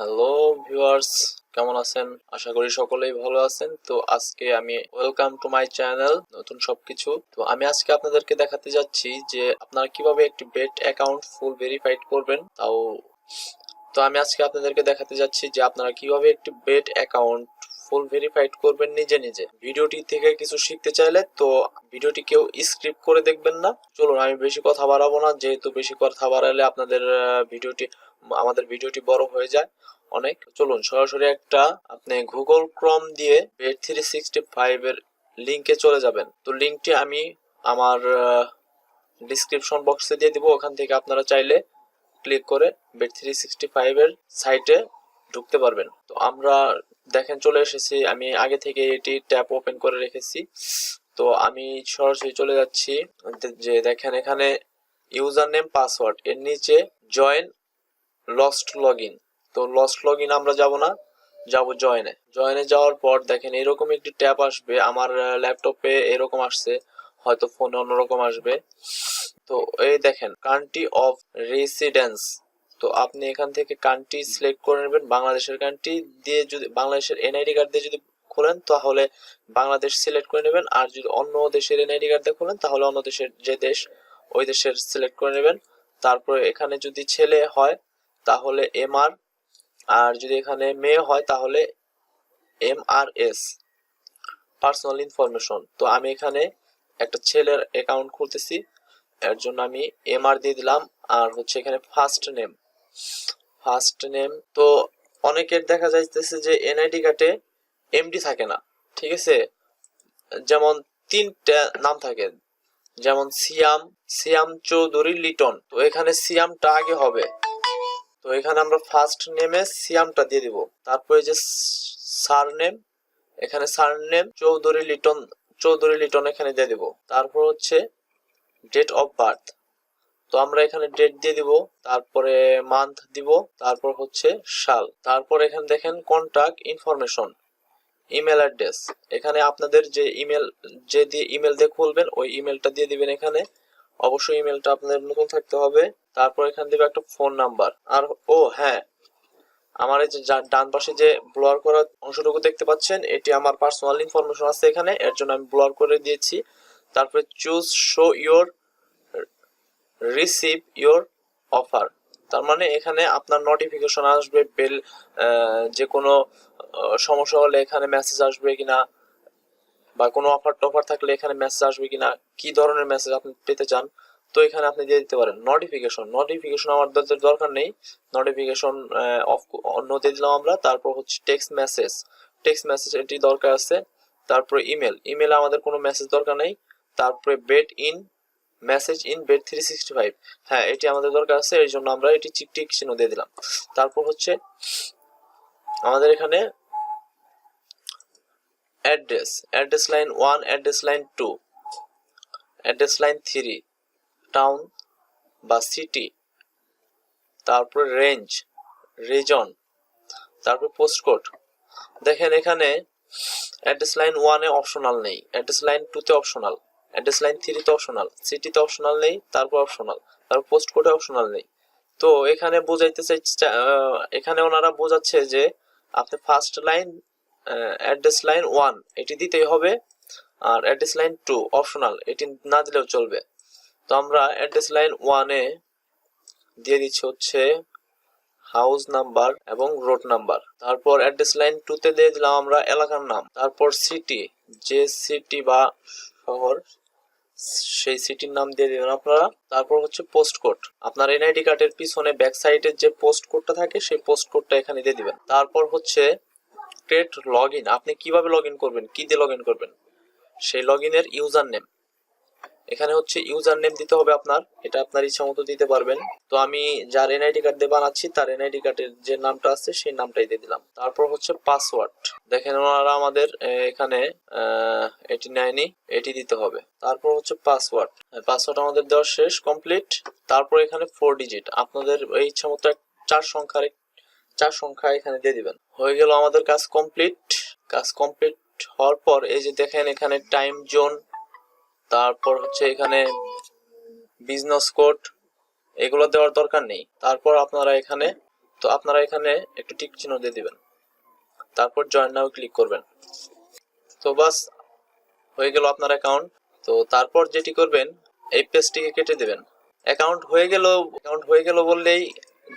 Hello viewers, কেমন আছেন? আশা করি সকলেই ভালো আছেন। তো আজকে আমি ওয়েলকাম টু মাই চ্যানেল নতুন সবকিছু। তো আমি আজকে আপনাদেরকে দেখাতে যাচ্ছি যে আপনারা কিভাবে একটি বেট অ্যাকাউন্ট ফুল ভেরিফাইড করবেন। আমি আজকে আপনাদেরকে দেখাতে যাচ্ছি যে আপনারা কিভাবে একটি বেট অ্যাকাউন্ট ফুল ভেরিফাইড করবেন নিজে নিজে। ভিডিওটি থেকে কিছু শিখতে চাইলে তো ভিডিওটি কেউ স্ক্রিপ্ট করে দেখবেন না। চলুন, আমি বেশি কথা বাড়াবো না, যেহেতু বেশি কথা বাড়ালে আমাদের ভিডিওটি বড় হয়ে যায় অনেক। চলুন সরাসরি আপনি গুগল ক্রোম দিয়ে Bet365 এর লিংকে চলে যাবেন। তো লিংকটি আমি আমার ডিসক্রিপশন বক্সে দিয়ে দিব। ওখান থেকে আপনারা চাইলে ক্লিক করে Bet365 এর সাইটে ঢুকতে পারবেন। তো আমরা দেখেন চলে এসেছি। আমি আগে থেকে এটি ট্যাব ওপেন করে রেখেছি। তো আমি সরাসরি চলে যাচ্ছি। যে দেখেন এখানে ইউজার নেম পাসওয়ার্ড, এর নিচে জয়েন লস্ট লগইন। তো লস্ট লগইন আমরা যাব না, যাব জয়েনে যাওয়ার পর দেখেন এরকম একটি ট্যাব আসবে। আমার ল্যাপটপে এরকম আসছে, হয়তো ফোনে অন্যরকম আসবে। তো এই দেখেন কান্ট্রি অফ রেসিডেন্স। তো আপনি এখান থেকে কান্ট্রি সিলেক্ট করে নেবেন। বাংলাদেশের কান্ট্রি দিয়ে যদি বাংলাদেশের এনআইডি কার্ড দিয়ে যদি খোলেন তাহলে বাংলাদেশ সিলেক্ট করে নেবেন, আর যদি অন্য দেশের এনআইডি কার্ড দিয়ে খোলেন তাহলে অন্য দেশের যে দেশ ওই দেশের সিলেক্ট করে নেবেন। তারপরে এখানে যদি ছেলে হয় তাহলে MR, আর যদি এখানে মেয়ে হয় তাহলে MRS, পার্সোনাল ইনফরমেশন। তো আমি এখানে একটা ছেলের অ্যাকাউন্ট খুলতেছি, এর জন্য আমি MR দিয়ে দিলাম। আর হচ্ছে এখানে ফার্স্ট নেম। তো অনেকের দেখা যাইতেছে যে এনআইডি কার্ডে MD থাকে না, ঠিক আছে? যেমন তিনটা নাম থাকে, যেমন সিয়াম চৌধুরী লিটন। তো এখানে সিয়ামটা আগে হবে। তো এখানে আমরা ফার্স্ট নেমে সিয়ামটা দিয়ে দিব। তারপরে যে সারনেম, এখানে সারনেম চৌধুরী লিটন এখানে দিয়ে দিব। তারপর হচ্ছে ডেট অফ বার্থ। তো আমরা এখানে ডেট দিয়ে দিব, তারপরে মান্থ দিব, তারপর হচ্ছে সাল। তারপর এখানে দেখেন কন্টাক্ট ইনফরমেশন, ইমেল অ্যাড্রেস। এখানে আপনাদের যে দিয়ে ইমেল দিয়ে খুলবেন ওই ইমেলটা দিয়ে দিবেন এখানে। অবশ্যই ইমেলটা আপনাদের নতুন থাকতে হবে। তারপর এখানে দেবে একটা ফোন নাম্বার। আর হ্যাঁ, আমার এই যে ডান পাশে যে ব্লার করা অংশটুকু দেখতে পাচ্ছেন, এটি আমার পার্সোনাল ইনফরমেশন আছে এখানে, এর জন্য আমি ব্লার করে দিয়েছি। তারপরে choose show your receive your offer. তার মানে এখানে আপনার নোটিফিকেশন আসবে, যে কোনো সমস্যা হলে এখানে মেসেজ আসবে কিনা, বা কোনো অফার টফার থাকলে এখানে মেসেজ আসবে কিনা, কি ধরনের মেসেজ আপনি পেতে চান। তো এখানে আপনি দিয়ে দিতে পারেন নোটিফিকেশন আমাদের দরকার নেই, নোটিফিকেশন অন্য দিয়ে দিলাম আমরা। তারপর হচ্ছে টেক্সট মেসেজ এটি দরকার আছে। তারপরে ইমেল আমাদের কোনো মেসেজ দরকার নেই। তারপরে মেসেজ ইন Bet365, হ্যাঁ এটি আমাদের দরকার আছে, এর জন্য আমরা এটি টিক চিহ্ন দিয়ে দিলাম। তারপর হচ্ছে আমাদের এখানে address line 1, address line 2, address line 3, town বা সিটি, তারপরে রিজন, তারপর পোস্টকোড। দেখেন এখানে অ্যাড্রেস লাইন 1 এ অপশনাল নেই, অ্যাড্রেস লাইন 2 তে অপশনাল, অ্যাড্রেস লাইন 3 তে অপশনাল, সিটিতে অপশনাল নেই, তারপর অপশনাল, তারপর পোস্টকোডে অপশনাল নেই। তো এখানে এখানে ওনারা বোঝাচ্ছে যে আপনি ফার্স্ট লাইন অ্যাড্রেস লাইন 1 এটি দিতেই হবে, আর অ্যাড্রেস লাইন 2 অপশনাল, এটি না দিলেও চলবে। তো আমরা অ্যাড্রেস লাইন 1 এ দিয়ে দিচ্ছি হচ্ছে হাউস নাম্বার এবং রোড নাম্বার। তারপর অ্যাড্রেস লাইন 2 তে দিয়ে দিলাম আমরা এলাকার নাম। তারপর সিটি, যে সিটি বা শহর সেই সিটির নাম দিয়ে দিবেন আপনারা। তারপর হচ্ছে পোস্ট কোড, আপনার এনআইডি কার্ডের পিছনে ব্যাক সাইডের যে পোস্ট কোডটা থাকে সেই পোস্ট কোডটা এখানে দিয়ে দিবেন। তারপর হচ্ছে ক্রিয়েট লগইন, আপনি কিভাবে লগইন করবেন, কি দিয়ে লগইন করবেন, সেই লগইনের ইউজার নেম। এখানে হচ্ছে ইউজার নেম দিতে হবে আপনার, এটা আপনার ইচ্ছা মতো দিতে পারবেন। তো আমি যার এনআইডি কার্ড দিয়ে বানাচ্ছি তার এনআইডি কার্ডের যে নামটা আছে সেই নামটাই দিয়ে দিলাম। তারপর হচ্ছে পাসওয়ার্ড, দেখেন ওনারা আমাদের এখানে এটি নেয়নি, এটি দিতে হবে। তারপর হচ্ছে পাসওয়ার্ড আমাদের দেওয়া শেষ, কমপ্লিট। তারপর এখানে 4 ডিজিট, আপনাদের এই ইচ্ছা মতো 4 সংখ্যা এখানে দিয়ে দিবেন। হয়ে গেল আমাদের কাজ কমপ্লিট হওয়ার পর এই যে দেখেন এখানে টাইম জোন, তারপর হচ্ছে এখানে বিজনেস কোড, এগুলো দেওয়ার দরকার নেই। তারপর আপনারা এখানে তো আপনারা এখানে একটু টিক চিহ্ন দিয়ে দিবেন, তারপর জয়েন নাও ক্লিক করবেন। তো বাস হয়ে গেল আপনার অ্যাকাউন্ট। তো তারপর যেটি করবেন, এই পেজটিকে কেটে দিবেন। অ্যাকাউন্ট হয়ে গেল বললেই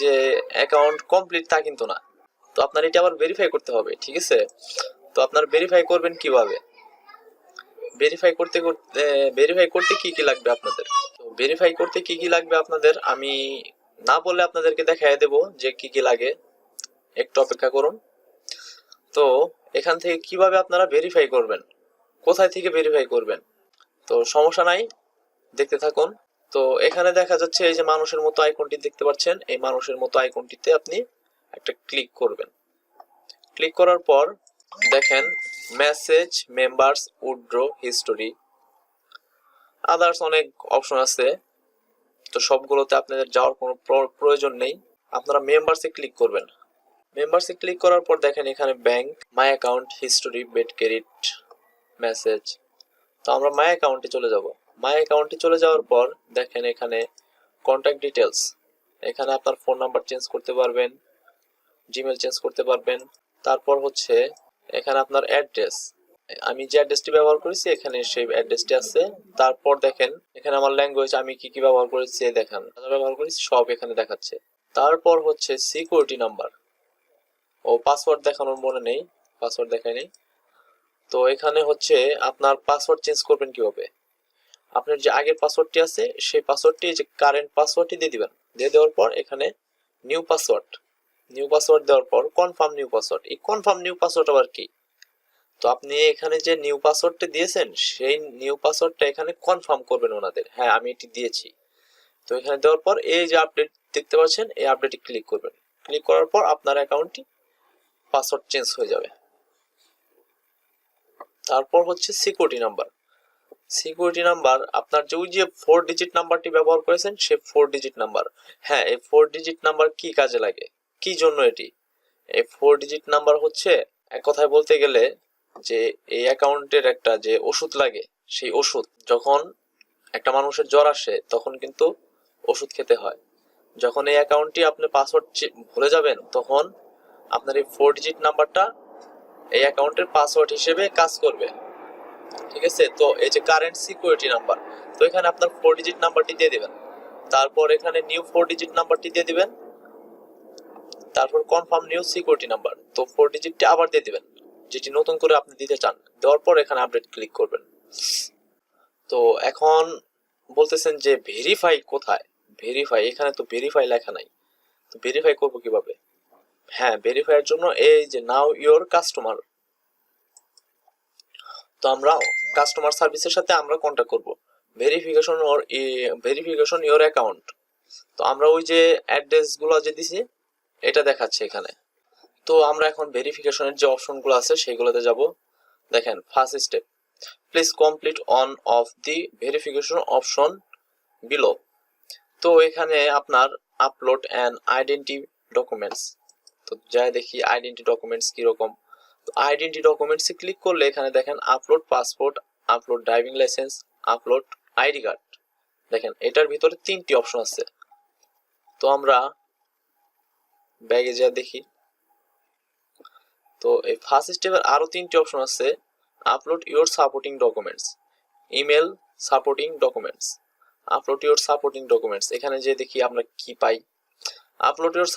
যে অ্যাকাউন্ট কমপ্লিট তা কিন্তু না। তো আপনার এটা আবার ভেরিফাই করতে হবে, ঠিক আছে? তো আপনার ভেরিফাই করবেন কিভাবে? ভেরিফাই করতে কি কি লাগবে আপনাদের? তো ভেরিফাই করতে কি কি লাগবে আপনাদের আমি না বলে আপনাদেরকে দেখায় দেব যে কি কি লাগে। একটু অপেক্ষা করুন। তো এখান থেকে কিভাবে আপনারা ভেরিফাই করবেন, কোথায় থেকে ভেরিফাই করবেন, তো সমস্যা নাই, দেখতে থাকুন। তো এখানে দেখা যাচ্ছে এই যে মানুষের মতো আইকনটি দেখতে পাচ্ছেন, এই মানুষের মতো আইকনটিতে আপনি একটা ক্লিক করবেন। ক্লিক করার পর দেখেন message, members, withdraw, history, others অনেক অপশন আছে। তো সবগুলোতে আপনাদের যাওয়ার কোনো প্রয়োজন নেই। আপনারা মেম্বার্সে ক্লিক করবেন। মেম্বার্সে ক্লিক করার পর দেখেন এখানে bank, my account, history, bet credit, message. তো আমরা মাই অ্যাকাউন্টে চলে যাব। মাই অ্যাকাউন্টে চলে যাওয়ার পর দেখেন এখানে কন্ট্যাক্ট ডিটেলস, এখানে আপনার ফোন নাম্বার চেঞ্জ করতে পারবেন, জিমেল চেঞ্জ করতে পারবেন। তারপর হচ্ছে এখানে আপনার অ্যাড্রেস, আমি যে অ্যাড্রেসটি ব্যবহার করেছি এখানে সেই অ্যাড্রেসটি আছে। তারপর দেখেন এখানে আমার ল্যাঙ্গুয়েজ, আমি কি কি ব্যবহার করেছি দেখেন, ব্যবহার করেছি সব এখানে দেখাচ্ছে। তারপর হচ্ছে সিকিউরিটি নাম্বার ও পাসওয়ার্ড দেখানোর মনে নেই, পাসওয়ার্ড দেখাই নেই। তো এখানে হচ্ছে আপনার পাসওয়ার্ড চেঞ্জ করবেন কিভাবে, আপনার যে আগের পাসওয়ার্ডটি আছে সেই পাসওয়ার্ডটি, যে কারেন্ট পাসওয়ার্ডটি দিয়ে দিবেন। দিয়ে দেওয়ার পর এখানে নিউ পাসওয়ার্ড দেওয়ার পর কনফার্ম নিউ পাসওয়ার্ড। এই কনফার্ম নিউ পাসওয়ার্ড আবার কি? তো আপনি এখানে যে নিউ পাসওয়ার্ডটা দিয়েছেন সেই নিউ পাসওয়ার্ডটা এখানে কনফার্ম করবেন ওনাদের, হ্যাঁ আমি এটি দিয়েছি। তো এখানে দেওয়ার পর এই যে আপডেট দেখতে পাচ্ছেন, এই আপডেটে ক্লিক করবেন। ক্লিক করার পর আপনার অ্যাকাউন্টটি পাসওয়ার্ড চেঞ্জ হয়ে যাবে। তারপর হচ্ছে সিকিউরিটি নাম্বার, আপনার যে ওই যে 4 ডিজিট নাম্বারটি ব্যবহার করেছেন সেই 4 ডিজিট নাম্বার। হ্যাঁ, এই 4 ডিজিট নাম্বার কি কাজে লাগে, কি জন্য এটি? এই 4 ডিজিট নাম্বার হচ্ছে এক কথায় বলতে গেলে যে এই অ্যাকাউন্টের একটা যে ওষুধ লাগে, সেই ওষুধ যখন একটা মানুষের জ্বর আসে তখন কিন্তু ওষুধ খেতে হয়। যখন এই অ্যাকাউন্টটি আপনি পাসওয়ার্ড ভুলে যাবেন তখন আপনার এই 4 ডিজিট নাম্বারটা এই অ্যাকাউন্টের পাসওয়ার্ড হিসেবে কাজ করবে, ঠিক আছে? তো এই যে কারেন্ট সিকিউরিটি নাম্বার, তো এখানে আপনার 4 ডিজিট নাম্বারটি দিয়ে দিবেন। তারপর এখানে নিউ 4 ডিজিট নাম্বারটি দিয়ে দিবেন। তারপর কনফার্ম নিউ সিকিউরিটি নাম্বার, তো 4 ডিজিটটি আবার দিয়ে দিবেন যেটি নতুন করে আপনি দিতে চান। দেওয়ার পর এখানে আপডেট ক্লিক করবেন। তো এখন বলতেছেন যে ভেরিফাই কোথায়? ভেরিফাই, এখানে তো ভেরিফাই লেখা নাই, তো ভেরিফাই করব কিভাবে? হ্যাঁ, ভেরিফাই এর জন্য এই যে নাও ইওর কাস্টমার, তো আমরা কাস্টমার সার্ভিসের সাথে আমরা কন্ট্যাক্ট করব। ভেরিফিকেশন ইওর অ্যাকাউন্ট, তো আমরা ওই যে অ্যাড্রেস গুলো যে দিছি এটা দেখাচ্ছে এখানে। তো আমরা এখন ভেরিফিকেশনের যে অপশনগুলো আছে সেগুলোতে যাব। দেখেন first step, please complete on of the verification option below. তো এখানে আপনার আপলোড অ্যান্ড আইডেন্টি ডকুমেন্টস, তো যাই দেখি আইডেন্টি ডকুমেন্টস কিরকম। তো আইডেন্টি ডকুমেন্টসে ক্লিক করলে এখানে দেখেন upload passport, upload driving licence, upload ID card. দেখেন এটার ভিতরে 3টি অপশন আছে। তো আমরা ব্যাগে যা দেখি, তো এই ফার্স্ট স্টেপের আরো 3টি অপশন আছে। Upload your supporting documents, email supporting documents, upload your supporting documents. এখানে যে দেখি আমরা কি পাই। আপলোড ইওর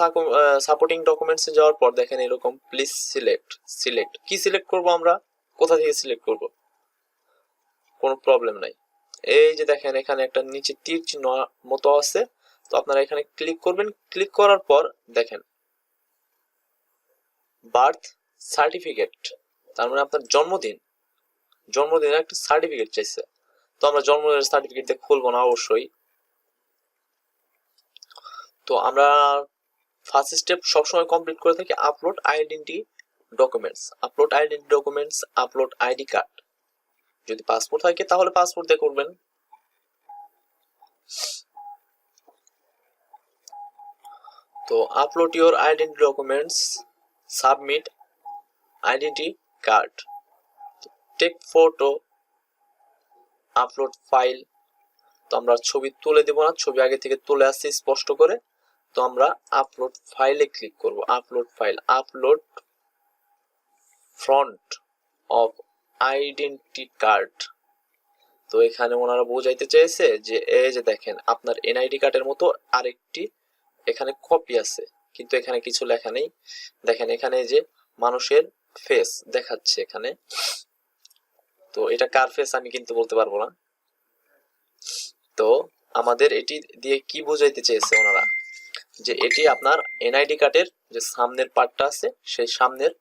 সাপোর্টিং ডকুমেন্টস এ যাওয়ার পর দেখেন এরকম প্লিজ সিলেক্ট কি সিলেক্ট করব আমরা, কোথা থেকে সিলেক্ট করব, কোনো প্রবলেম নাই। এই যে দেখেন এখানে একটা নিচে তীর চিহ্ন মতো আছে, তো আপনারা এখানে ক্লিক করবেন। ক্লিক করার পর দেখেন বার্থ সার্টিফিকেট, তার মানে আপনার জন্মদিনের একটা সার্টিফিকেট চাইছে। তো আমরা জন্মদিনের সার্টিফিকেট দিয়ে খুলবো না অবশ্যই। তো আমরা ফার্স্ট স্টেপ সবসময় কমপ্লিট করে থাকি upload identity documents, upload ID card. যদি পাসপোর্ট থাকে তাহলে পাসপোর্ট দিয়ে করবেন। তো upload your identity documents, submit identity card, take photo, upload file. তো আমরা ছবি তুলে দেব না, ছবি আগে থেকে তুলে আসছি স্পষ্ট করে। তো আমরা আপলোড ফাইলে ক্লিক করব। Upload file, upload front of identity card. তো এখানে ওনারা বোঝাইতে চেয়েছে যে এই যে দেখেন আপনার এনআইডি কার্ডের মতো আরেকটি এখানে কপি আছে, কিন্তু এখানে কিছু লেখা নেই। দেখেন এখানে যে মানুষের ফেস দেখাচ্ছে এখানে, তো এটা কার ফেস আমি কিন্তু বলতে পারবো না। তো আমাদের এটি দিয়ে কি বোঝাইতে চেয়েছে ওনারা, যে এটি আপনার এনআইডি কার্ডের যে সামনের পার্টটা আছে সেই সামনের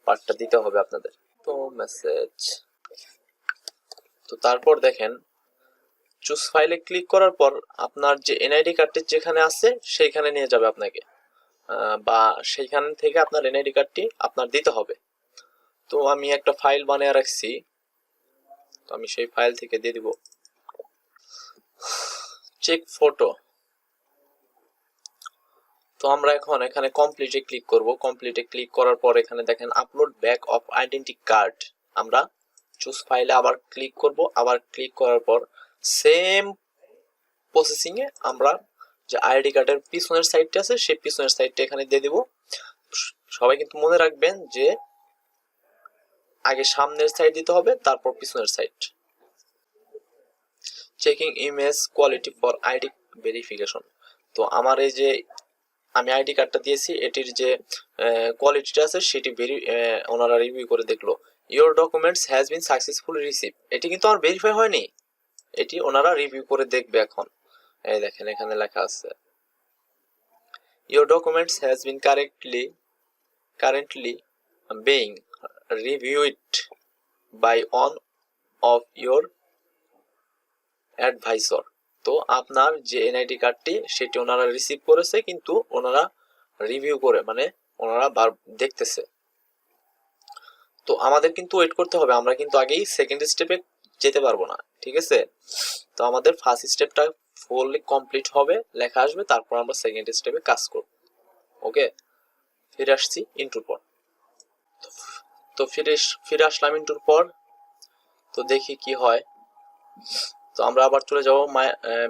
পার্টটা দিতে হবে আপনাদের। তো মেসেজ, তো তারপর দেখেন চুজ ফাইলে ক্লিক করার পর আপনার যে এনআইডি কার্ডটি যেখানে আছে সেইখানে নিয়ে যাবে আপনাকে, বা সেইখান থেকে আপনার এনআইডি কার্ডটি আপনার দিতে হবে। তো আমি একটা ফাইল বানিয়ে রাখছি, তো আমি সেই ফাইল থেকে দিয়ে দিব। চেক ফটো, তো আমরা এখন এখানে কমপ্লিটে ক্লিক করব। কমপ্লিটে ক্লিক করার পর এখানে দেখেন upload back of identity card, আমরা চুজ ফাইলে আবার ক্লিক করব। আবার ক্লিক করার পর সেম প্রসেসিং এ আমরা যে আইডি কার্ডের পিছনের সাইডটা আছে সেই পিছনের সাইডটা এখানে দিয়ে দিব। সবাই কিন্তু মনে রাখবেন যে আগে সামনের সাইড দিতে হবে, তারপর পিছনের side. Checking image quality for ID verification, তো আমার এই যে আমি আইডি কার্ডটা দিয়েছি এটির যে কোয়ালিটিটা আছে সেটি ওনারা রিভিউ করে দেখলো। Your documents has been successfully receive, এটি কিন্তু আমার ভেরিফাই হয়নি, এটি ওনারা রিভিউ করে দেখবে এখন। এই দেখেন এখানে লেখা আছে your documents has been currently being reviewed by one of your advisor, তো আপনার যে এনআইডি কার্ডটি সেটি ওনারা রিসিভ করেছে, কিন্তু ওনারা রিভিউ করে মানে ওনারা দেখতেছে। তো আমাদের কিন্তু ওয়েট করতে হবে, আমরা কিন্তু আগেই সেকেন্ড স্টেপে যেতে পারবো না, ঠিক আছে। তো আমাদের ফার্স্ট স্টেপটা ফুললি কমপ্লিট হবে, লেখা আসবে, তারপর আমরা সেকেন্ড স্টেপে কাজ করব। ওকে, ফিরে আসছি ইন্টুর পর। তো ফিরে আসলাম ইন্টুর পর, তো দেখি কি হয়। তো আমরা আবার চলে যাব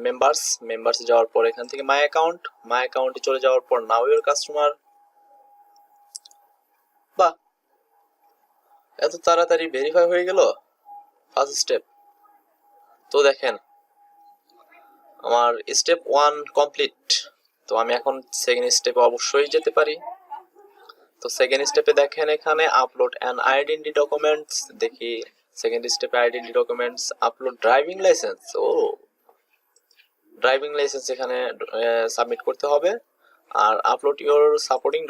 মেম্বার্সে যাওয়ার পর এখান থেকে মাই অ্যাকাউন্টে চলে যাওয়ার পর নাও ইওর কাস্টমার। বাহ, এত তাড়াতাড়ি ভেরিফাই হয়ে গেল ফার্স্ট স্টেপ। তো দেখেন আমার স্টেপ 1 কমপ্লিট। তো আমি এখন সেকেন্ড স্টেপে অবশ্যই যেতে পারি। তো সেকেন্ড স্টেপে দেখেন এখানে আপলোড অ্যান আইডেন্টি ডকুমেন্টস, দেখি সেকেন্ড স্টেপে identity documents upload driving licence. ও ড্রাইভিং লাইসেন্স এখানে সাবমিট করতে হবে। আর আপলোড ইওর সাপোর্টিং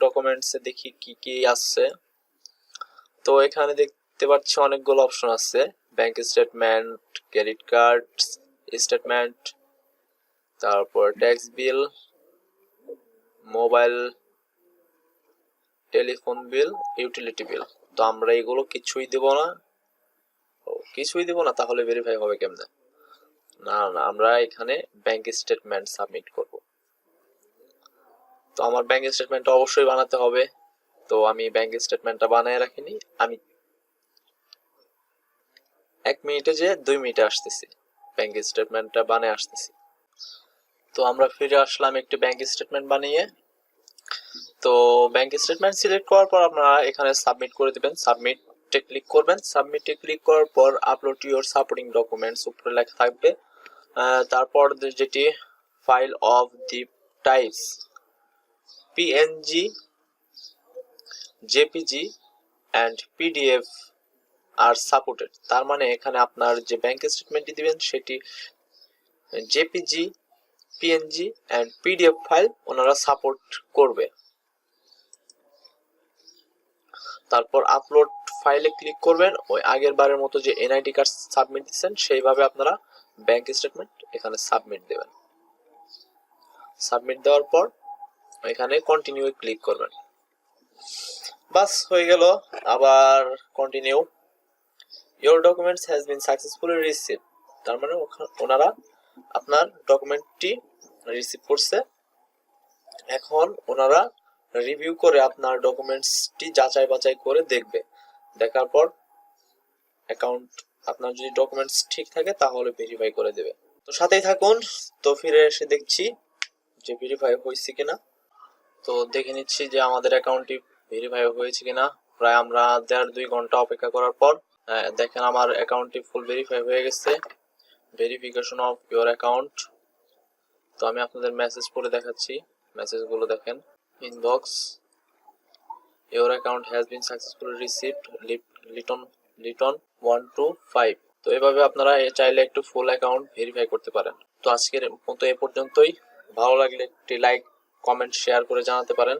ডকুমেন্টস দেখি কি কি আসছে। তো এখানে দেখতে পাচ্ছি অনেকগুলো অপশন আছে, bank statement, credit card statement, তারপর tax bill, mobile telephone bill, utility bill. তো আমরা এগুলো কিছুই দেব না, তাহলে ভেরিফাই হবে কেমনে? না, আমরা এখানে ব্যাংক স্টেটমেন্ট সাবমিট করব। তো আমার ব্যাংক স্টেটমেন্টটা অবশ্যই বানাতে হবে, তো আমি ব্যাংক স্টেটমেন্টটা বানায় রাখিনি। আমি 1 মিনিটে যে 2 মিনিটে আসতেছি, ব্যাংক স্টেটমেন্টটা বানিয়ে আসতেছি। তো আমরা ফিরে আসলাম একটি ব্যাংক স্টেটমেন্ট বানিয়ে। তো ব্যাংক স্টেটমেন্ট সিলেক্ট করার পর আপনারা এখানে সাবমিট করে দিবেন। সাবমিটে ক্লিক করবেন। সাবমিটে ক্লিক করার পর আপলোড ইওর সাপোর্টিং ডকুমেন্টস উপরে লেখা থাকবে। তারপর যেটি file of the types PNG, JPG and PDF are supported, তার মানে এখানে আপনার যে ব্যাংক স্টেটমেন্টটি দিবেন সেটি JPG, PNG and PDF file ওনারা সাপোর্ট করবে। তারপর আপলোড ফাইলে ক্লিক করবেন। ওই আগের বারের মতো যে এনআইডি কার্ড সাবমিট দিচ্ছেন সেইভাবে আপনারা ব্যাংক স্টেটমেন্ট এখানে সাবমিট দেবেন। সাবমিট দেওয়ার পর এখানে কন্টিনিউ ক্লিক করবেন। বাস হয়ে গেল। আবার continue. Your documents has been successfully receive, তার মানে ওনারা আপনার ডকুমেন্টটি রিসিভ করছে। এখন ওনারা রিভিউ করে আপনার ডকুমেন্টসটি যাচাই বাছাই করে দেখবে। দেখার পর অ্যাকাউন্ট আপনার যদি ডকুমেন্টস ঠিক থাকে তাহলে ভেরিফাই করে দেবে। তো সাথেই থাকুন। তো ফিরে এসে দেখছি যে ভেরিফাই হয়েছে কিনা। তো দেখে নিচ্ছি যে আমাদের অ্যাকাউন্টটি ভেরিফাই হয়েছে কিনা। প্রায় আমরা 1.5-2 ঘন্টা অপেক্ষা করার পর দেখেন আমার অ্যাকাউন্টটি ফুল ভেরিফাই হয়ে গেছে। Verification of your account. তো আমি আপনাদের মেসেজ পড়ে দেখাচ্ছি, মেসেজগুলো দেখেন। Inbox, your account has been successfully received Liton 1 to 5। তো এভাবে আপনারা চাইলে একটু ফুল অ্যাকাউন্ট ভেরিফাই করতে পারেন। তো আজকের মতো এ পর্যন্তই। ভালো লাগলে একটি লাইক, কমেন্ট, শেয়ার করে জানাতে পারেন।